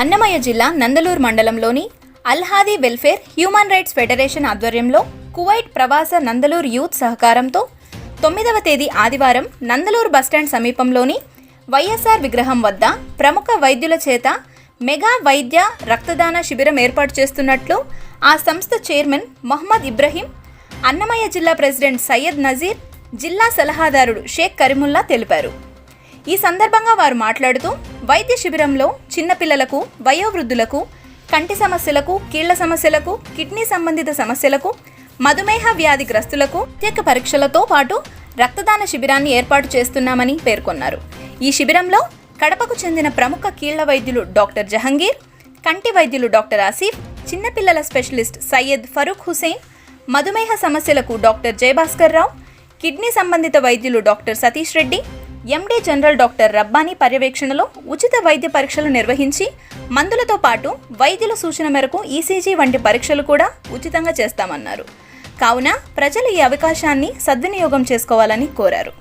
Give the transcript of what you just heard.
అన్నమయ్య జిల్లా నందలూరు మండలంలోని అల్హాదీ welfare human rights federation ఆధ్వర్యంలో కువైట్ ప్రవాస నందలూరు యూత్ సహకారంతో 9వ తేదీ ఆదివారం నందలూరు బస్టాండ్ సమీపంలోని వైఎస్ఆర్ విగ్రహం వద్ద ప్రముఖ వైద్యుల చేత మెగా వైద్య రక్తదాన శిబిరం ఏర్పాటు చేస్తున్నట్లు ఆ సంస్థ చైర్మన్ మొహమ్మద్ ఇబ్రహీం, అన్నమయ్య జిల్లా ప్రెసిడెంట్ సయ్యద్ నజీర్, జిల్లా సలహాదారుడు షేక్ కరీముల్లా తెలిపారు. ఈ సందర్భంగా వారు మాట్లాడుతూ వైద్య శిబిరంలో చిన్నపిల్లలకు, వయోవృద్ధులకు, కంటి సమస్యలకు, కీళ్ల సమస్యలకు, కిడ్నీ సంబంధిత సమస్యలకు, మధుమేహ వ్యాధిగ్రస్తులకు ప్రత్యేక పరీక్షలతో పాటు రక్తదాన శిబిరాన్ని ఏర్పాటు చేస్తున్నామని పేర్కొన్నారు. ఈ శిబిరంలో కడపకు చెందిన ప్రముఖ కీళ్ల వైద్యులు డాక్టర్ జహంగీర్, కంటి వైద్యులు డాక్టర్ ఆసిఫ్, చిన్నపిల్లల స్పెషలిస్ట్ సయ్యద్ ఫరూక్ హుసేన్, మధుమేహ సమస్యలకు డాక్టర్ జయభాస్కర్ రావు, కిడ్నీ సంబంధిత వైద్యులు doctor Satish Reddy, MD general doctor Rabbani పర్యవేక్షణలో ఉచిత వైద్య పరీక్షలు నిర్వహించి మందులతో పాటు వైద్యుల సూచన మేరకు ఈసీజీ వంటి పరీక్షలు కూడా ఉచితంగా చేస్తామన్నారు. కావున ప్రజలు ఈ అవకాశాన్ని సద్వినియోగం చేసుకోవాలని కోరారు.